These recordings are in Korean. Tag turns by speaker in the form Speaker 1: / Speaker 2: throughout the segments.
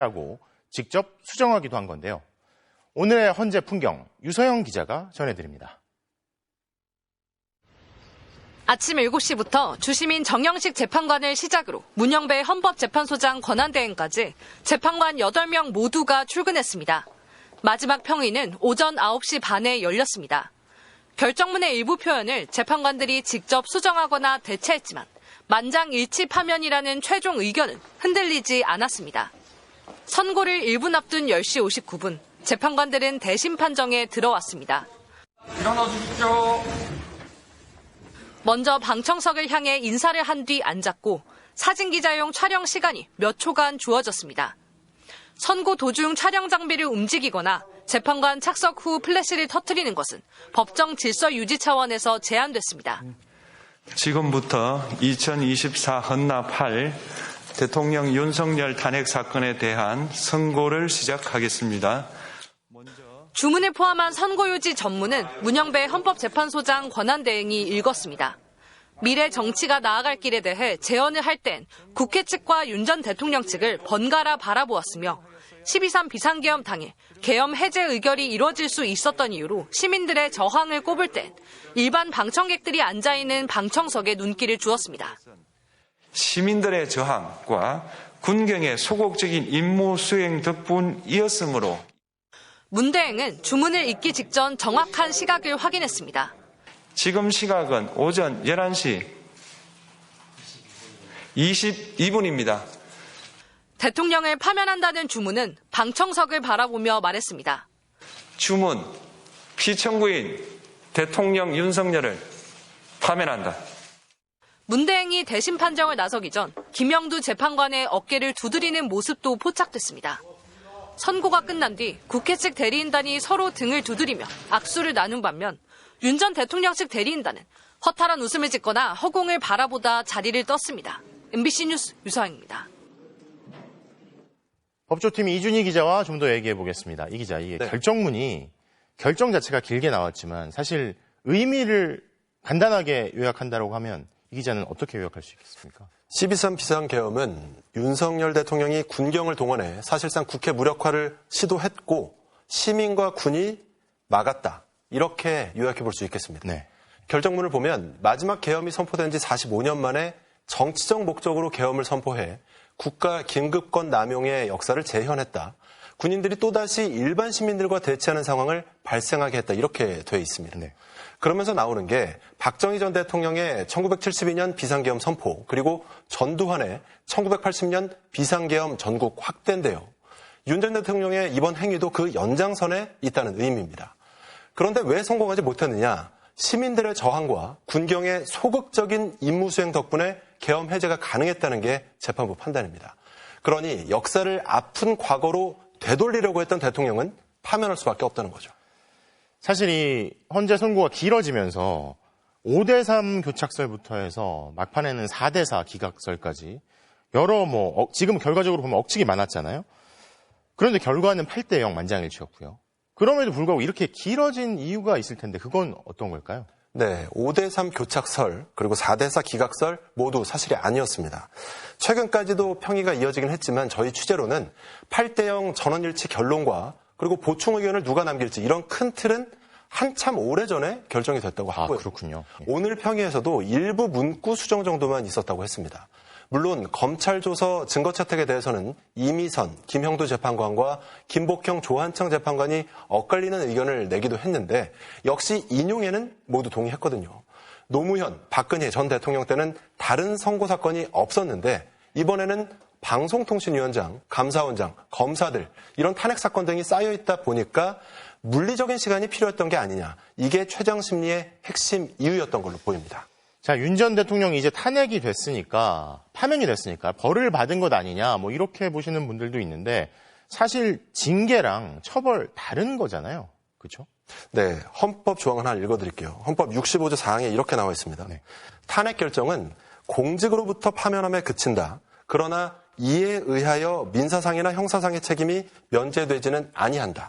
Speaker 1: 하고 직접 수정하기도 한 건데요. 오늘의 헌재 풍경 유서영 기자가 전해드립니다.
Speaker 2: 아침 7시부터 주심인 정영식 재판관을 시작으로 문영배 헌법재판소장 권한대행까지 재판관 8명 모두가 출근했습니다. 마지막 평의는 오전 9시 반에 열렸습니다. 결정문의 일부 표현을 재판관들이 직접 수정하거나 대체했지만 만장일치 파면이라는 최종 의견은 흔들리지 않았습니다. 선고를 1분 앞둔 10시 59분, 재판관들은 대심 판정에 들어왔습니다.
Speaker 3: 일어나 주십시오.
Speaker 2: 먼저 방청석을 향해 인사를 한 뒤 앉았고 사진기자용 촬영 시간이 몇 초간 주어졌습니다. 선고 도중 촬영 장비를 움직이거나 재판관 착석 후 플래시를 터뜨리는 것은 법정 질서 유지 차원에서 제한됐습니다.
Speaker 4: 지금부터 2024 헌납 8 대통령 윤석열 탄핵 사건에 대한 선고를 시작하겠습니다.
Speaker 2: 주문을 포함한 선고유지 전문은 문영배 헌법재판소장 권한대행이 읽었습니다. 미래 정치가 나아갈 길에 대해 제언을 할 땐 국회 측과 윤 전 대통령 측을 번갈아 바라보았으며 12.3 비상계엄 당일 계엄 해제 의결이 이뤄질 수 있었던 이유로 시민들의 저항을 꼽을 땐 일반 방청객들이 앉아있는 방청석에 눈길을 주었습니다.
Speaker 4: 시민들의 저항과 군경의 소극적인 임무 수행 덕분이었으므로
Speaker 2: 문 대행은 주문을 읽기 직전 정확한 시각을 확인했습니다.
Speaker 4: 지금 시각은 오전 11시 22분입니다.
Speaker 2: 대통령을 파면한다는 주문은 방청석을 바라보며 말했습니다.
Speaker 4: 주문, 피청구인 대통령 윤석열을 파면한다.
Speaker 2: 문 대행이 대심 판정을 나서기 전 김영두 재판관의 어깨를 두드리는 모습도 포착됐습니다. 선고가 끝난 뒤 국회 측 대리인단이 서로 등을 두드리며 악수를 나눈 반면 윤 전 대통령 측 대리인단은 허탈한 웃음을 짓거나 허공을 바라보다 자리를 떴습니다. MBC 뉴스 유서영입니다.
Speaker 1: 법조팀 이준희 기자와 좀 더 얘기해 보겠습니다. 이 기자, 이게 결정문이 결정 자체가 길게 나왔지만 사실 의미를 간단하게 요약한다고 하면 이 기자는 어떻게 요약할 수 있겠습니까?
Speaker 5: 12.3 비상계엄은 윤석열 대통령이 군경을 동원해 사실상 국회 무력화를 시도했고 시민과 군이 막았다. 이렇게 요약해 볼 수 있겠습니다.
Speaker 1: 네.
Speaker 5: 결정문을 보면 마지막 계엄이 선포된 지 45년 만에 정치적 목적으로 계엄을 선포해 국가 긴급권 남용의 역사를 재현했다. 군인들이 또다시 일반 시민들과 대치하는 상황을 발생하게 했다. 이렇게 돼 있습니다.
Speaker 1: 네.
Speaker 5: 그러면서 나오는 게 박정희 전 대통령의 1972년 비상계엄 선포 그리고 전두환의 1980년 비상계엄 전국 확대인데요. 윤 전 대통령의 이번 행위도 그 연장선에 있다는 의미입니다. 그런데 왜 성공하지 못했느냐? 시민들의 저항과 군경의 소극적인 임무 수행 덕분에 계엄 해제가 가능했다는 게 재판부 판단입니다. 그러니 역사를 아픈 과거로 되돌리려고 했던 대통령은 파면할 수밖에 없다는 거죠.
Speaker 1: 사실 이 헌재 선고가 길어지면서 5대3 교착설부터 해서 막판에는 4대4 기각설까지 여러 지금 결과적으로 보면 억측이 많았잖아요. 그런데 결과는 8대0 만장일치였고요. 그럼에도 불구하고 이렇게 길어진 이유가 있을 텐데 그건 어떤 걸까요?
Speaker 5: 네, 5대3 교착설 그리고 4대4 기각설 모두 사실이 아니었습니다. 최근까지도 평의가 이어지긴 했지만 저희 취재로는 8대0 전원일치 결론과 그리고 보충 의견을 누가 남길지 이런 큰 틀은 한참 오래전에 결정이 됐다고 하고요.
Speaker 1: 그렇군요.
Speaker 5: 오늘 평의에서도 일부 문구 수정 정도만 있었다고 했습니다. 물론 검찰 조서 증거 채택에 대해서는 이미선, 김형도 재판관과 김복형 조한청 재판관이 엇갈리는 의견을 내기도 했는데 역시 인용에는 모두 동의했거든요. 노무현, 박근혜 전 대통령 때는 다른 선고 사건이 없었는데 이번에는 방송통신위원장, 감사원장, 검사들 이런 탄핵 사건 등이 쌓여있다 보니까 물리적인 시간이 필요했던 게 아니냐. 이게 최장심리의 핵심 이유였던 걸로 보입니다.
Speaker 1: 자, 윤 전 대통령이 이제 탄핵이 됐으니까, 파면이 됐으니까 벌을 받은 것 아니냐, 이렇게 보시는 분들도 있는데 사실 징계랑 처벌 다른 거잖아요. 그렇죠?
Speaker 5: 네, 헌법 조항 하나 읽어드릴게요. 헌법 65조 4항에 이렇게 나와 있습니다. 네. 탄핵 결정은 공직으로부터 파면함에 그친다. 그러나 이에 의하여 민사상이나 형사상의 책임이 면제되지는 아니한다.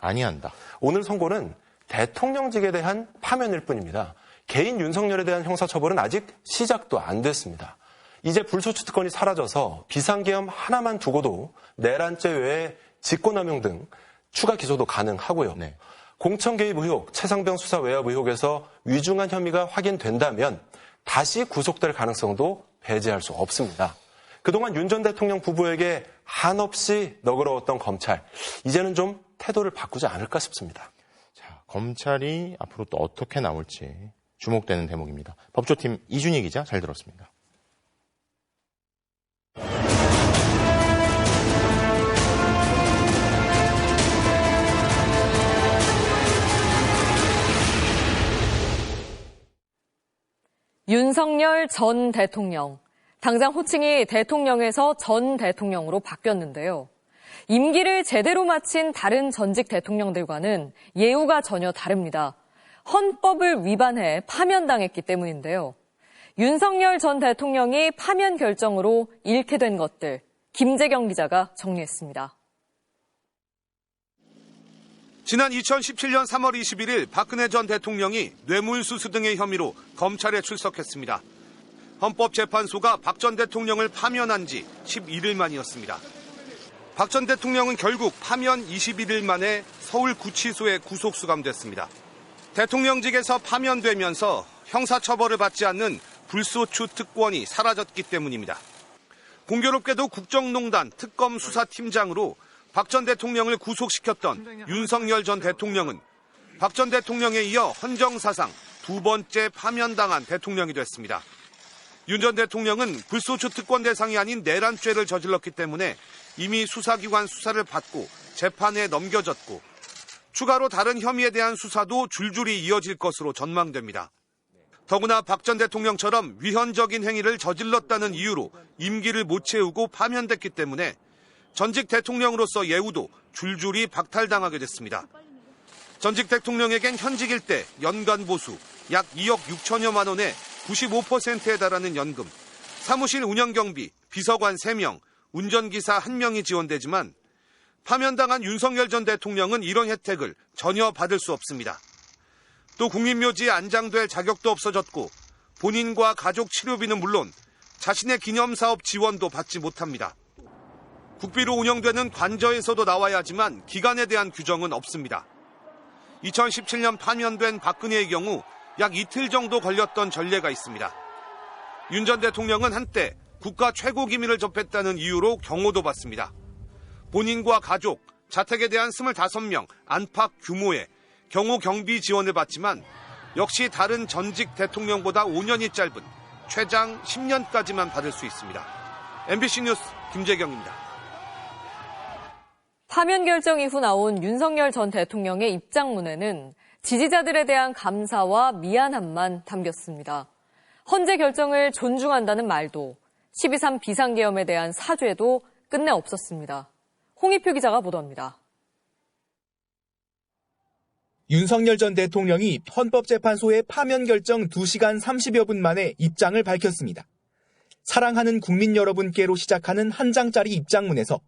Speaker 5: 오늘 선고는 대통령직에 대한 파면일 뿐입니다. 개인 윤석열에 대한 형사처벌은 아직 시작도 안 됐습니다. 이제 불소추 특권이 사라져서 비상계엄 하나만 두고도 내란죄 외에 직권남용 등 추가 기소도 가능하고요.
Speaker 1: 네.
Speaker 5: 공천 개입 의혹, 최상병 수사 외압 의혹에서 위중한 혐의가 확인된다면 다시 구속될 가능성도 배제할 수 없습니다. 그동안 윤 전 대통령 부부에게 한없이 너그러웠던 검찰, 이제는 좀 태도를 바꾸지 않을까 싶습니다.
Speaker 1: 자, 검찰이 앞으로 또 어떻게 나올지 주목되는 대목입니다. 법조팀 이준희 기자 잘 들었습니다.
Speaker 2: 윤석열 전 대통령. 당장 호칭이 대통령에서 전 대통령으로 바뀌었는데요. 임기를 제대로 마친 다른 전직 대통령들과는 예우가 전혀 다릅니다. 헌법을 위반해 파면당했기 때문인데요. 윤석열 전 대통령이 파면 결정으로 잃게 된 것들, 김재경 기자가 정리했습니다.
Speaker 6: 지난 2017년 3월 21일 박근혜 전 대통령이 뇌물수수 등의 혐의로 검찰에 출석했습니다. 헌법재판소가 박 전 대통령을 파면한 지 11일 만이었습니다. 박 전 대통령은 결국 파면 21일 만에 서울구치소에 구속수감됐습니다. 대통령직에서 파면되면서 형사처벌을 받지 않는 불소추 특권이 사라졌기 때문입니다. 공교롭게도 국정농단 특검수사팀장으로 박 전 대통령을 구속시켰던 윤석열 전 대통령은 박 전 대통령에 이어 헌정사상 두 번째 파면당한 대통령이 됐습니다. 윤 전 대통령은 불소추 특권 대상이 아닌 내란죄를 저질렀기 때문에 이미 수사기관 수사를 받고 재판에 넘겨졌고 추가로 다른 혐의에 대한 수사도 줄줄이 이어질 것으로 전망됩니다. 더구나 박 전 대통령처럼 위헌적인 행위를 저질렀다는 이유로 임기를 못 채우고 파면됐기 때문에 전직 대통령으로서 예우도 줄줄이 박탈당하게 됐습니다. 전직 대통령에겐 현직일 때 연간 보수 약 2억 6천여만 원에 95%에 달하는 연금, 사무실 운영경비, 비서관 3명, 운전기사 1명이 지원되지만 파면당한 윤석열 전 대통령은 이런 혜택을 전혀 받을 수 없습니다. 또 국민묘지에 안장될 자격도 없어졌고 본인과 가족 치료비는 물론 자신의 기념사업 지원도 받지 못합니다. 국비로 운영되는 관저에서도 나와야 하지만 기간에 대한 규정은 없습니다. 2017년 파면된 박근혜의 경우 약 이틀 정도 걸렸던 전례가 있습니다. 윤 전 대통령은 한때 국가 최고 기밀을 접했다는 이유로 경호도 받습니다. 본인과 가족, 자택에 대한 25명 안팎 규모의 경호 경비 지원을 받지만 역시 다른 전직 대통령보다 5년이 짧은 최장 10년까지만 받을 수 있습니다. MBC 뉴스 김재경입니다.
Speaker 2: 파면 결정 이후 나온 윤석열 전 대통령의 입장문에는 지지자들에 대한 감사와 미안함만 담겼습니다. 헌재 결정을 존중한다는 말도 12.3 비상계엄에 대한 사죄도 끝내 없었습니다. 홍익표 기자가 보도합니다.
Speaker 7: 윤석열 전 대통령이 헌법재판소의 파면 결정 2시간 30여 분 만에 입장을 밝혔습니다. 사랑하는 국민 여러분께로 시작하는 한 장짜리 입장문에서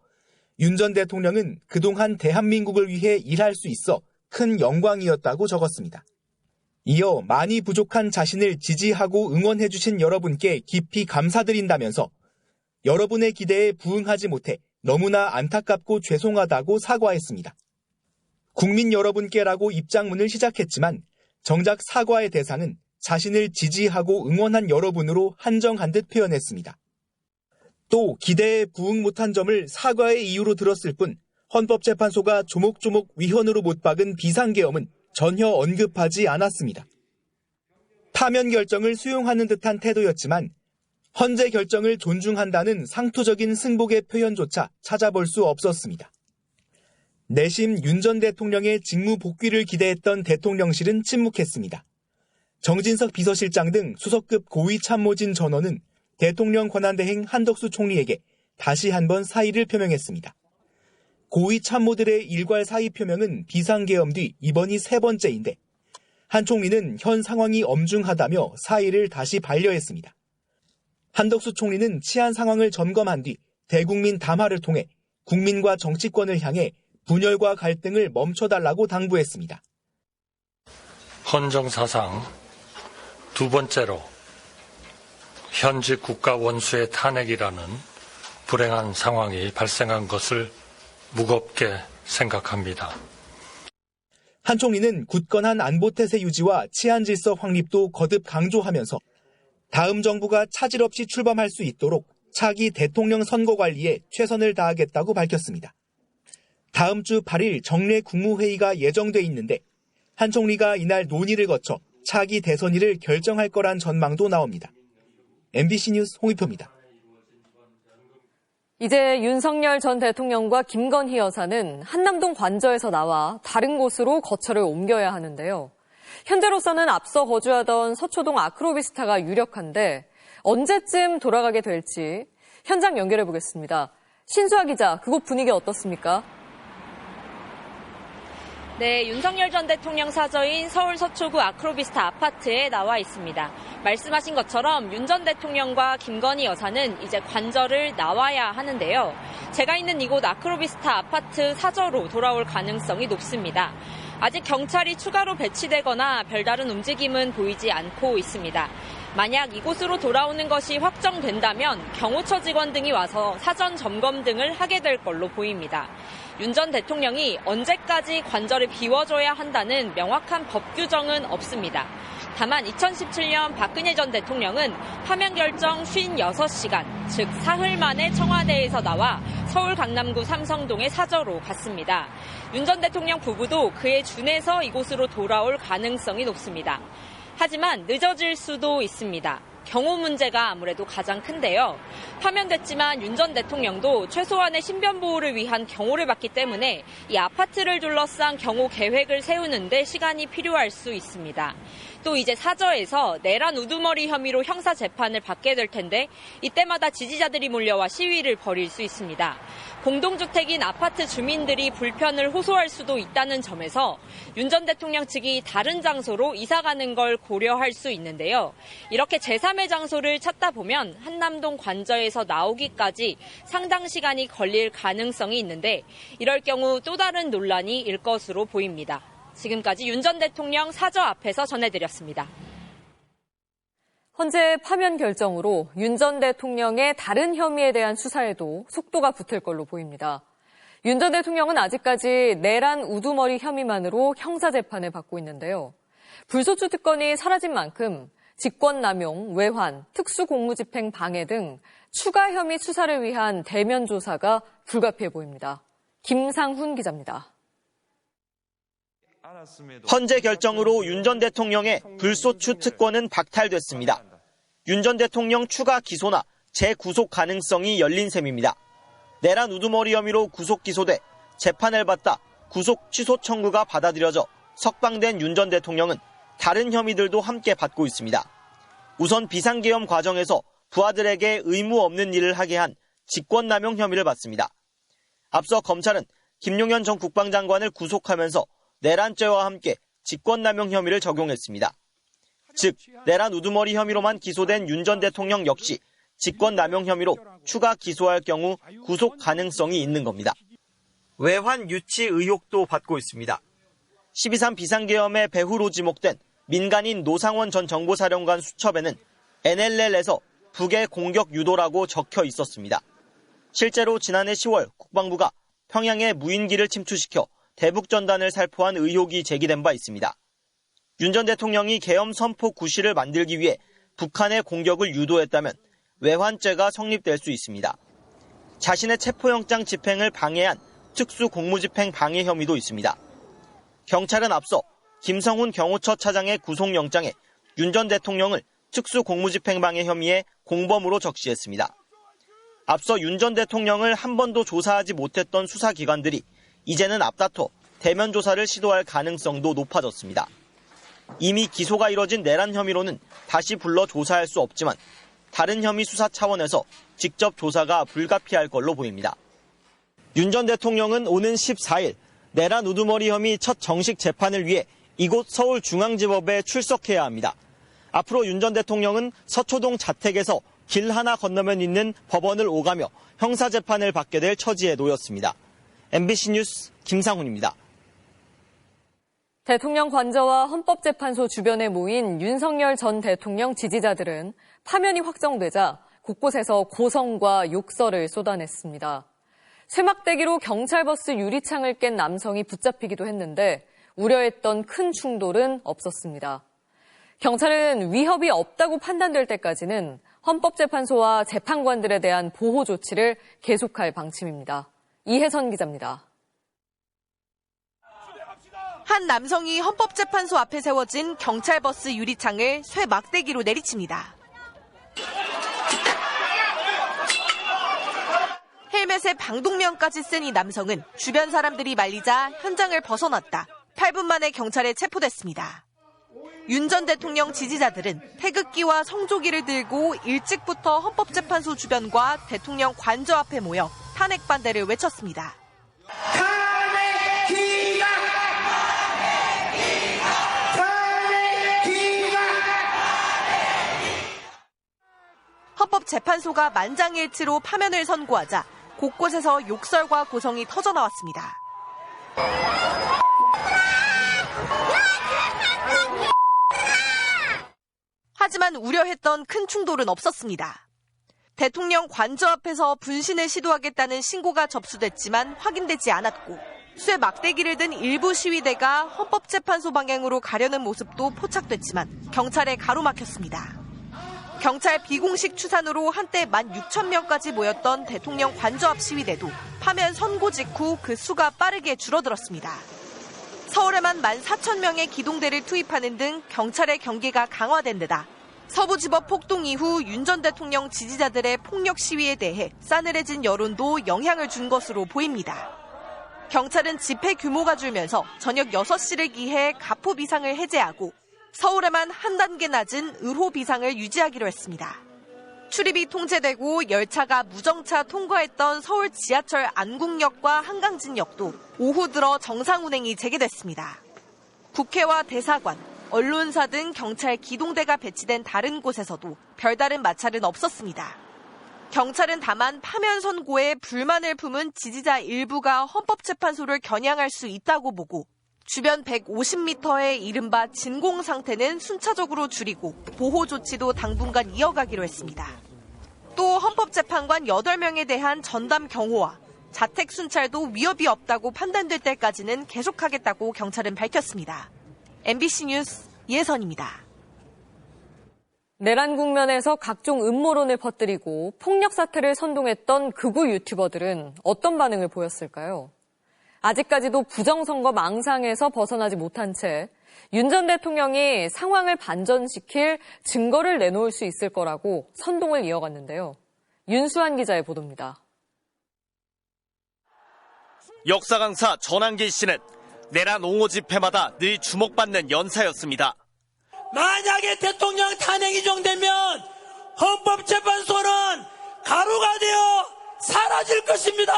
Speaker 7: 윤 전 대통령은 그동안 대한민국을 위해 일할 수 있어 큰 영광이었다고 적었습니다. 이어 많이 부족한 자신을 지지하고 응원해주신 여러분께 깊이 감사드린다면서 여러분의 기대에 부응하지 못해 너무나 안타깝고 죄송하다고 사과했습니다. 국민 여러분께라고 입장문을 시작했지만 정작 사과의 대상은 자신을 지지하고 응원한 여러분으로 한정한 듯 표현했습니다. 또 기대에 부응 못한 점을 사과의 이유로 들었을 뿐 헌법재판소가 조목조목 위헌으로 못 박은 비상계엄은 전혀 언급하지 않았습니다. 파면 결정을 수용하는 듯한 태도였지만 헌재 결정을 존중한다는 상투적인 승복의 표현조차 찾아볼 수 없었습니다. 내심 윤 전 대통령의 직무 복귀를 기대했던 대통령실은 침묵했습니다. 정진석 비서실장 등 수석급 고위 참모진 전원은 대통령 권한대행 한덕수 총리에게 다시 한번 사의를 표명했습니다. 고위 참모들의 일괄 사의 표명은 비상계엄 뒤 이번이 3번째인데 한 총리는 현 상황이 엄중하다며 사의를 다시 반려했습니다. 한덕수 총리는 치안 상황을 점검한 뒤 대국민 담화를 통해 국민과 정치권을 향해 분열과 갈등을 멈춰달라고 당부했습니다.
Speaker 8: 헌정사상 두 번째로 현직 국가 원수의 탄핵이라는 불행한 상황이 발생한 것을 무겁게 생각합니다.
Speaker 7: 한 총리는 굳건한 안보태세 유지와 치안질서 확립도 거듭 강조하면서 다음 정부가 차질 없이 출범할 수 있도록 차기 대통령 선거 관리에 최선을 다하겠다고 밝혔습니다. 다음 주 8일 정례 국무회의가 예정돼 있는데 한 총리가 이날 논의를 거쳐 차기 대선일을 결정할 거란 전망도 나옵니다. MBC 뉴스 홍익표입니다.
Speaker 2: 이제 윤석열 전 대통령과 김건희 여사는 한남동 관저에서 나와 다른 곳으로 거처를 옮겨야 하는데요. 현재로서는 앞서 거주하던 서초동 아크로비스타가 유력한데 언제쯤 돌아가게 될지 현장 연결해 보겠습니다. 신수아 기자, 그곳 분위기 어떻습니까? 네, 윤석열 전 대통령 사저인 서울 서초구 아크로비스타 아파트에 나와 있습니다. 말씀하신 것처럼 윤 전 대통령과 김건희 여사는 이제 관저를 나와야 하는데요. 제가 있는 이곳 아크로비스타 아파트 사저로 돌아올 가능성이 높습니다. 아직 경찰이 추가로 배치되거나 별다른 움직임은 보이지 않고 있습니다. 만약 이곳으로 돌아오는 것이 확정된다면 경호처 직원 등이 와서 사전 점검 등을 하게 될 걸로 보입니다. 윤 전 대통령이 언제까지 관저를 비워줘야 한다는 명확한 법 규정은 없습니다. 다만 2017년 박근혜 전 대통령은 파면 결정 56시간, 즉 사흘 만에 청와대에서 나와 서울 강남구 삼성동의 사저로 갔습니다. 윤 전 대통령 부부도 그에 준해서 이곳으로 돌아올 가능성이 높습니다. 하지만 늦어질 수도 있습니다. 경호 문제가 아무래도 가장 큰데요. 파면됐지만 윤 전 대통령도 최소한의 신변 보호를 위한 경호를 받기 때문에 이 아파트를 둘러싼 경호 계획을 세우는데 시간이 필요할 수 있습니다. 또 이제 사저에서 내란 우두머리 혐의로 형사 재판을 받게 될 텐데 이때마다 지지자들이 몰려와 시위를 벌일 수 있습니다. 공동주택인 아파트 주민들이 불편을 호소할 수도 있다는 점에서 윤 전 대통령 측이 다른 장소로 이사가는 걸 고려할 수 있는데요. 이렇게 제3의 장소를 찾다 보면 한남동 관저에서 나오기까지 상당 시간이 걸릴 가능성이 있는데 이럴 경우 또 다른 논란이 일 것으로 보입니다. 지금까지 윤 전 대통령 사저 앞에서 전해드렸습니다. 현재 파면 결정으로 윤 전 대통령의 다른 혐의에 대한 수사에도 속도가 붙을 걸로 보입니다. 윤 전 대통령은 아직까지 내란 우두머리 혐의만으로 형사재판을 받고 있는데요. 불소추 특권이 사라진 만큼 직권남용, 외환, 특수공무집행 방해 등 추가 혐의 수사를 위한 대면 조사가 불가피해 보입니다. 김상훈 기자입니다.
Speaker 9: 헌재 결정으로 윤 전 대통령의 불소추 특권은 박탈됐습니다. 윤 전 대통령 추가 기소나 재구속 가능성이 열린 셈입니다. 내란 우두머리 혐의로 구속 기소돼 재판을 받다 구속 취소 청구가 받아들여져 석방된 윤 전 대통령은 다른 혐의들도 함께 받고 있습니다. 우선 비상계엄 과정에서 부하들에게 의무 없는 일을 하게 한 직권남용 혐의를 받습니다. 앞서 검찰은 김용현 전 국방장관을 구속하면서 내란죄와 함께 직권남용 혐의를 적용했습니다. 즉, 내란 우두머리 혐의로만 기소된 윤 전 대통령 역시 직권남용 혐의로 추가 기소할 경우 구속 가능성이 있는 겁니다. 외환 유치 의혹도 받고 있습니다. 12.3 비상계엄의 배후로 지목된 민간인 노상원 전 정보사령관 수첩에는 NLL에서 북의 공격 유도라고 적혀 있었습니다. 실제로 지난해 10월 국방부가 평양에 무인기를 침투시켜 대북전단을 살포한 의혹이 제기된 바 있습니다. 윤 전 대통령이 계엄 선포 구실을 만들기 위해 북한의 공격을 유도했다면 외환죄가 성립될 수 있습니다. 자신의 체포영장 집행을 방해한 특수공무집행 방해 혐의도 있습니다. 경찰은 앞서 김성훈 경호처 차장의 구속영장에 윤 전 대통령을 특수공무집행 방해 혐의의 공범으로 적시했습니다. 앞서 윤 전 대통령을 한 번도 조사하지 못했던 수사기관들이 이제는 앞다퉈 대면 조사를 시도할 가능성도 높아졌습니다. 이미 기소가 이뤄진 내란 혐의로는 다시 불러 조사할 수 없지만 다른 혐의 수사 차원에서 직접 조사가 불가피할 걸로 보입니다. 윤 전 대통령은 오는 14일 내란 우두머리 혐의 첫 정식 재판을 위해 이곳 서울중앙지법에 출석해야 합니다. 앞으로 윤 전 대통령은 서초동 자택에서 길 하나 건너면 있는 법원을 오가며 형사재판을 받게 될 처지에 놓였습니다. MBC 뉴스 김상훈입니다.
Speaker 2: 대통령 관저와 헌법재판소 주변에 모인 윤석열 전 대통령 지지자들은 파면이 확정되자 곳곳에서 고성과 욕설을 쏟아냈습니다. 쇠막대기로 경찰버스 유리창을 깬 남성이 붙잡히기도 했는데 우려했던 큰 충돌은 없었습니다. 경찰은 위협이 없다고 판단될 때까지는 헌법재판소와 재판관들에 대한 보호 조치를 계속할 방침입니다. 이혜선 기자입니다.
Speaker 10: 한 남성이 헌법재판소 앞에 세워진 경찰버스 유리창을 쇠막대기로 내리칩니다. 헬멧에 방독면까지 쓴 이 남성은 주변 사람들이 말리자 현장을 벗어났다 8분 만에 경찰에 체포됐습니다. 윤 전 대통령 지지자들은 태극기와 성조기를 들고 일찍부터 헌법재판소 주변과 대통령 관저 앞에 모여 탄핵 반대를 외쳤습니다. 헌법재판소가 만장일치로 파면을 선고하자 곳곳에서 욕설과 고성이 터져나왔습니다. 하지만 우려했던 큰 충돌은 없었습니다. 대통령 관저 앞에서 분신을 시도하겠다는 신고가 접수됐지만 확인되지 않았고 쇠 막대기를 든 일부 시위대가 헌법재판소 방향으로 가려는 모습도 포착됐지만 경찰에 가로막혔습니다. 경찰 비공식 추산으로 한때 16,000명까지 모였던 대통령 관저 앞 시위대도 파면 선고 직후 그 수가 빠르게 줄어들었습니다. 서울에만 14,000명의 기동대를 투입하는 등 경찰의 경계가 강화된 데다 서부지법 폭동 이후 윤 전 대통령 지지자들의 폭력 시위에 대해 싸늘해진 여론도 영향을 준 것으로 보입니다. 경찰은 집회 규모가 줄면서 저녁 6시를 기해 가포 비상을 해제하고 서울에만 한 단계 낮은 을호 비상을 유지하기로 했습니다. 출입이 통제되고 열차가 무정차 통과했던 서울 지하철 안국역과 한강진역도 오후 들어 정상 운행이 재개됐습니다. 국회와 대사관, 언론사 등 경찰 기동대가 배치된 다른 곳에서도 별다른 마찰은 없었습니다. 경찰은 다만 파면 선고에 불만을 품은 지지자 일부가 헌법재판소를 겨냥할 수 있다고 보고 주변 150m의 이른바 진공 상태는 순차적으로 줄이고 보호 조치도 당분간 이어가기로 했습니다. 또 헌법재판관 8명에 대한 전담 경호와 자택 순찰도 위협이 없다고 판단될 때까지는 계속하겠다고 경찰은 밝혔습니다. MBC 뉴스 이혜선입니다.
Speaker 2: 내란 국면에서 각종 음모론을 퍼뜨리고 폭력 사태를 선동했던 극우 유튜버들은 어떤 반응을 보였을까요? 아직까지도 부정선거 망상에서 벗어나지 못한 채 윤 전 대통령이 상황을 반전시킬 증거를 내놓을 수 있을 거라고 선동을 이어갔는데요. 윤수환 기자의 보도입니다.
Speaker 11: 역사 강사 전한길 씨는 내란 옹호 집회마다 늘 주목받는 연사였습니다.
Speaker 12: 만약에 대통령 탄핵이 인정되면 헌법재판소는 가루가 되어 사라질 것입니다.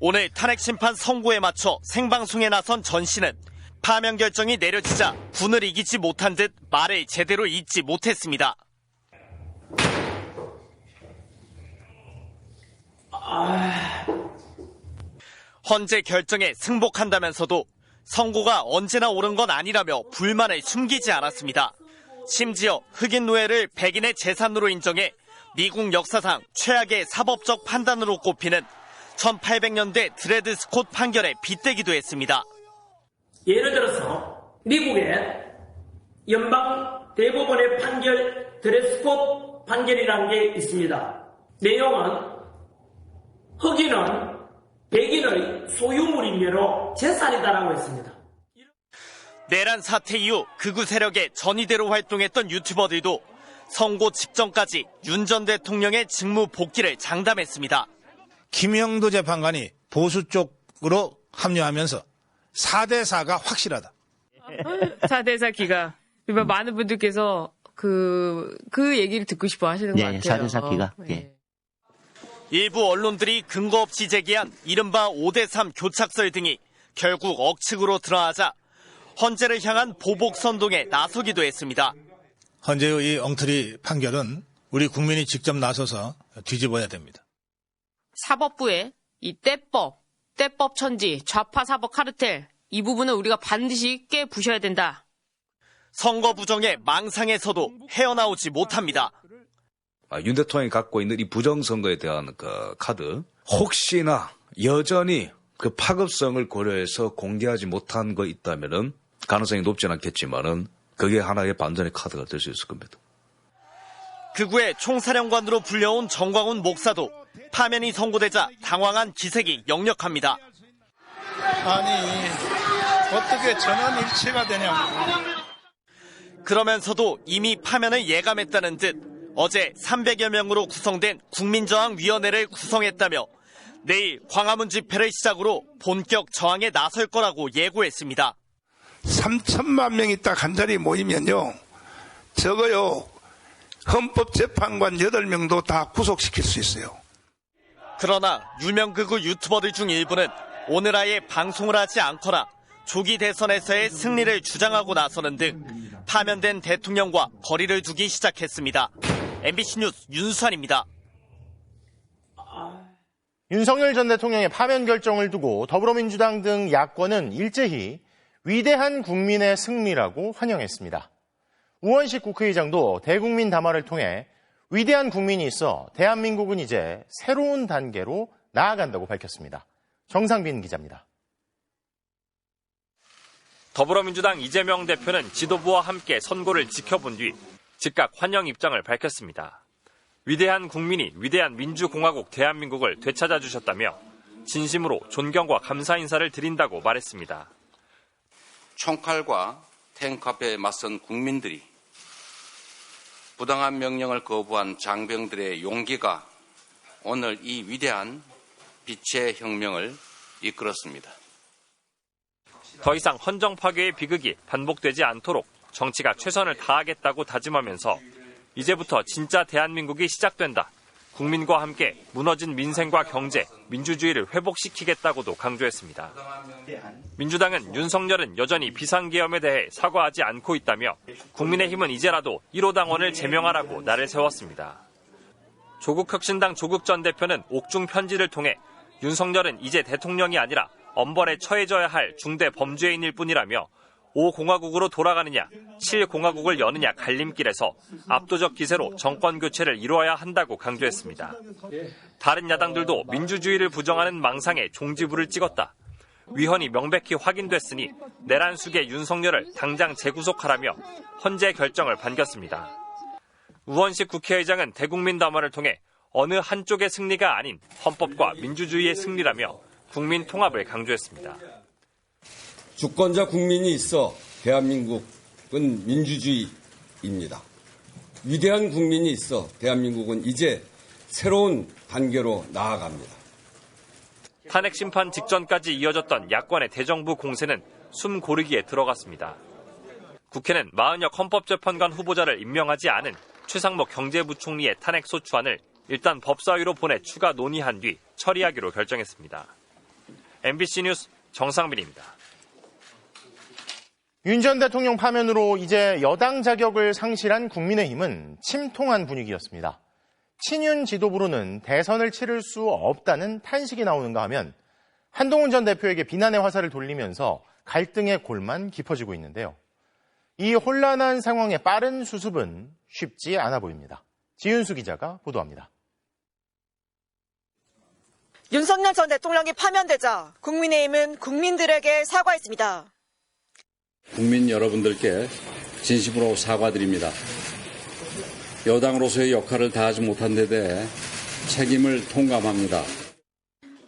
Speaker 11: 오늘 탄핵 심판 선고에 맞춰 생방송에 나선 전 씨는 파면 결정이 내려지자 군을 이기지 못한 듯 말을 제대로 잇지 못했습니다. 헌재 결정에 승복한다면서도 선고가 언제나 옳은 건 아니라며 불만을 숨기지 않았습니다. 심지어 흑인 노예를 백인의 재산으로 인정해 미국 역사상 최악의 사법적 판단으로 꼽히는 1800년대 드레드 스콧 판결에 빗대기도 했습니다.
Speaker 12: 예를 들어서 미국의 연방 대법원의 판결 드레드 스콧 판결이라는 게 있습니다. 내용은 흑인은 백인의 소유물이므로 재산이다라고 했습니다.
Speaker 11: 내란 사태 이후 극우 세력의 전위대로 활동했던 유튜버들도 선고 직전까지 윤 전 대통령의 직무 복귀를 장담했습니다.
Speaker 13: 김형도 재판관이 보수 쪽으로 합류하면서 4대4가 확실하다.
Speaker 14: 4대4 기각. 많은 분들께서 그 얘기를 듣고 싶어 하시는 것 같아요.
Speaker 15: 4대4 기각. 예.
Speaker 11: 일부 언론들이 근거 없이 제기한 이른바 5대3 교착설 등이 결국 억측으로 드러나자 헌재를 향한 보복 선동에 나서기도 했습니다.
Speaker 13: 헌재의 이 엉터리 판결은 우리 국민이 직접 나서서 뒤집어야 됩니다.
Speaker 14: 사법부의 이 떼법 천지, 좌파 사법 카르텔 이 부분은 우리가 반드시 깨부셔야 된다.
Speaker 11: 선거 부정의 망상에서도 헤어나오지 못합니다.
Speaker 15: 윤 대통령이 갖고 있는 이 부정선거에 대한 그 카드, 혹시나 여전히 그 파급성을 고려해서 공개하지 못한 거 있다면은 가능성이 높지는 않겠지만은 그게 하나의 반전의 카드가 될 수 있을 겁니다.
Speaker 11: 극우의 총사령관으로 불려온 정광훈 목사도 파면이 선고되자 당황한 기색이 역력합니다.
Speaker 13: 아니, 어떻게 전원일치가 되냐고.
Speaker 11: 그러면서도 이미 파면을 예감했다는 듯 어제 300여 명으로 구성된 국민저항위원회를 구성했다며 내일 광화문 집회를 시작으로 본격 저항에 나설 거라고 예고했습니다.
Speaker 16: 3천만 명이 딱 한 자리에 모이면요, 적어요 헌법재판관 8명도 다 구속시킬 수 있어요.
Speaker 11: 그러나 유명 극우 유튜버들 중 일부는 오늘 아예 방송을 하지 않거나 조기 대선에서의 승리를 주장하고 나서는 등 파면된 대통령과 거리를 두기 시작했습니다. MBC 뉴스 윤수환입니다.
Speaker 1: 윤석열 전 대통령의 파면 결정을 두고 더불어민주당 등 야권은 일제히 위대한 국민의 승리라고 환영했습니다. 우원식 국회의장도 대국민 담화를 통해 위대한 국민이 있어 대한민국은 이제 새로운 단계로 나아간다고 밝혔습니다. 정상빈 기자입니다.
Speaker 17: 더불어민주당 이재명 대표는 지도부와 함께 선고를 지켜본 뒤 즉각 환영 입장을 밝혔습니다. 위대한 국민이 위대한 민주공화국 대한민국을 되찾아 주셨다며 진심으로 존경과 감사 인사를 드린다고 말했습니다.
Speaker 18: 총칼과 탱크 앞에 맞선 국민들이, 부당한 명령을 거부한 장병들의 용기가 오늘 이 위대한 빛의 혁명을 이끌었습니다.
Speaker 17: 더 이상 헌정 파괴의 비극이 반복되지 않도록 정치가 최선을 다하겠다고 다짐하면서 이제부터 진짜 대한민국이 시작된다. 국민과 함께 무너진 민생과 경제, 민주주의를 회복시키겠다고도 강조했습니다. 민주당은 윤석열은 여전히 비상계엄에 대해 사과하지 않고 있다며 국민의힘은 이제라도 1호 당원을 제명하라고 날을 세웠습니다. 조국혁신당 조국 전 대표는 옥중 편지를 통해 윤석열은 이제 대통령이 아니라 엄벌에 처해져야 할 중대 범죄인일 뿐이라며 5공화국으로 돌아가느냐, 7공화국을 여느냐 갈림길에서 압도적 기세로 정권 교체를 이루어야 한다고 강조했습니다. 다른 야당들도 민주주의를 부정하는 망상에 종지부를 찍었다. 위헌이 명백히 확인됐으니 내란 수계 윤석열을 당장 재구속하라며 헌재 결정을 반겼습니다. 우원식 국회의장은 대국민 담화를 통해 어느 한쪽의 승리가 아닌 헌법과 민주주의의 승리라며 국민 통합을 강조했습니다.
Speaker 19: 주권자 국민이 있어 대한민국은 민주주의입니다. 위대한 국민이 있어 대한민국은 이제 새로운 단계로 나아갑니다.
Speaker 17: 탄핵 심판 직전까지 이어졌던 야권의 대정부 공세는 숨 고르기에 들어갔습니다. 국회는 마은혁 헌법재판관 후보자를 임명하지 않은 최상목 경제부총리의 탄핵 소추안을 일단 법사위로 보내 추가 논의한 뒤 처리하기로 결정했습니다. MBC 뉴스 정상빈입니다.
Speaker 1: 윤 전 대통령 파면으로 이제 여당 자격을 상실한 국민의힘은 침통한 분위기였습니다. 친윤 지도부로는 대선을 치를 수 없다는 탄식이 나오는가 하면 한동훈 전 대표에게 비난의 화살을 돌리면서 갈등의 골만 깊어지고 있는데요. 이 혼란한 상황의 빠른 수습은 쉽지 않아 보입니다. 지윤수 기자가 보도합니다.
Speaker 10: 윤석열 전 대통령이 파면되자 국민의힘은 국민들에게 사과했습니다.
Speaker 20: 국민 여러분들께 진심으로 사과드립니다. 여당으로서의 역할을 다하지 못한 데 대해 책임을 통감합니다.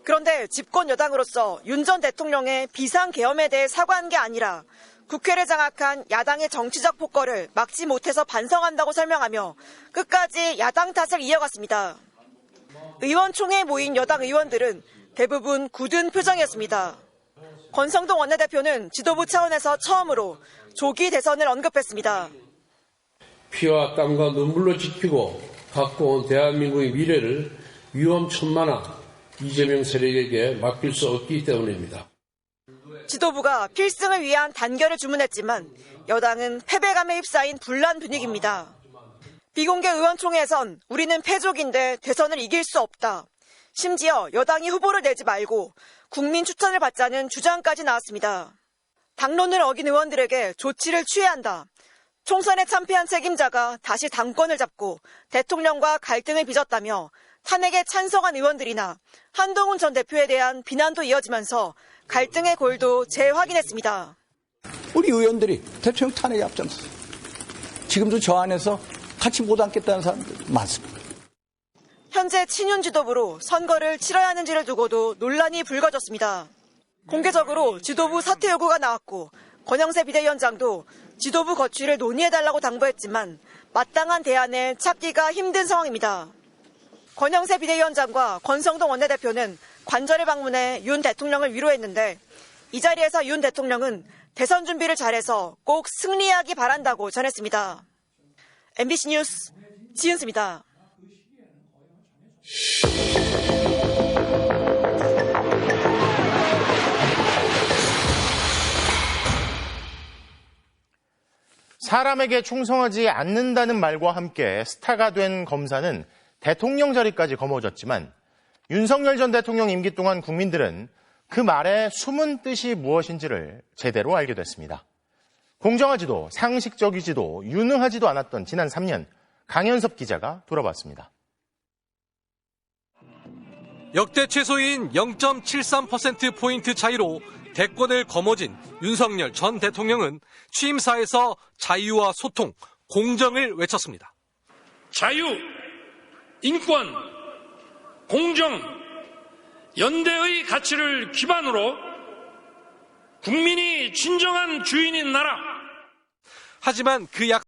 Speaker 10: 그런데 집권 여당으로서 윤 전 대통령의 비상계엄에 대해 사과한 게 아니라 국회를 장악한 야당의 정치적 폭거를 막지 못해서 반성한다고 설명하며 끝까지 야당 탓을 이어갔습니다. 의원총회에 모인 여당 의원들은 대부분 굳은 표정이었습니다. 권성동 원내대표는 지도부 차원에서 처음으로 조기 대선을 언급했습니다.
Speaker 21: 피와 땀과 눈물로 지키고 갖고 온 대한민국의 미래를 위험천만한 이재명 세력에게 맡길 수 없기 때문입니다.
Speaker 10: 지도부가 필승을 위한 단결을 주문했지만 여당은 패배감에 휩싸인 분란 분위기입니다. 비공개 의원총회에선 우리는 패족인데 대선을 이길 수 없다. 심지어 여당이 후보를 내지 말고 국민 추천을 받자는 주장까지 나왔습니다.
Speaker 3: 당론을 어긴 의원들에게 조치를 취해야 한다. 총선에 참패한 책임자가 다시 당권을 잡고 대통령과 갈등을 빚었다며 탄핵에 찬성한 의원들이나 한동훈 전 대표에 대한 비난도 이어지면서 갈등의 골도 재확인했습니다.
Speaker 22: 우리 의원들이 대통령 탄핵에 앞장섰어요. 지금도 저 안에서 같이 못 앉겠다는 사람들 많습니다.
Speaker 3: 현재 친윤 지도부로 선거를 치러야 하는지를 두고도 논란이 불거졌습니다. 공개적으로 지도부 사퇴 요구가 나왔고 권영세 비대위원장도 지도부 거취를 논의해달라고 당부했지만 마땅한 대안을 찾기가 힘든 상황입니다. 권영세 비대위원장과 권성동 원내대표는 관저를 방문해 윤 대통령을 위로했는데 이 자리에서 윤 대통령은 대선 준비를 잘해서 꼭 승리하기 바란다고 전했습니다. MBC 뉴스 지은수입니다.
Speaker 1: 사람에게 충성하지 않는다는 말과 함께 스타가 된 검사는 대통령 자리까지 거머쥐었지만 윤석열 전 대통령 임기 동안 국민들은 그 말의 숨은 뜻이 무엇인지를 제대로 알게 됐습니다. 공정하지도 상식적이지도 유능하지도 않았던 지난 3년, 강현섭 기자가 돌아봤습니다.
Speaker 23: 역대 최소인 0.73%포인트 차이로 대권을 거머쥔 윤석열 전 대통령은 취임사에서 자유와 소통, 공정을 외쳤습니다.
Speaker 24: 자유, 인권, 공정, 연대의 가치를 기반으로 국민이 진정한 주인인 나라.
Speaker 23: 하지만 그 약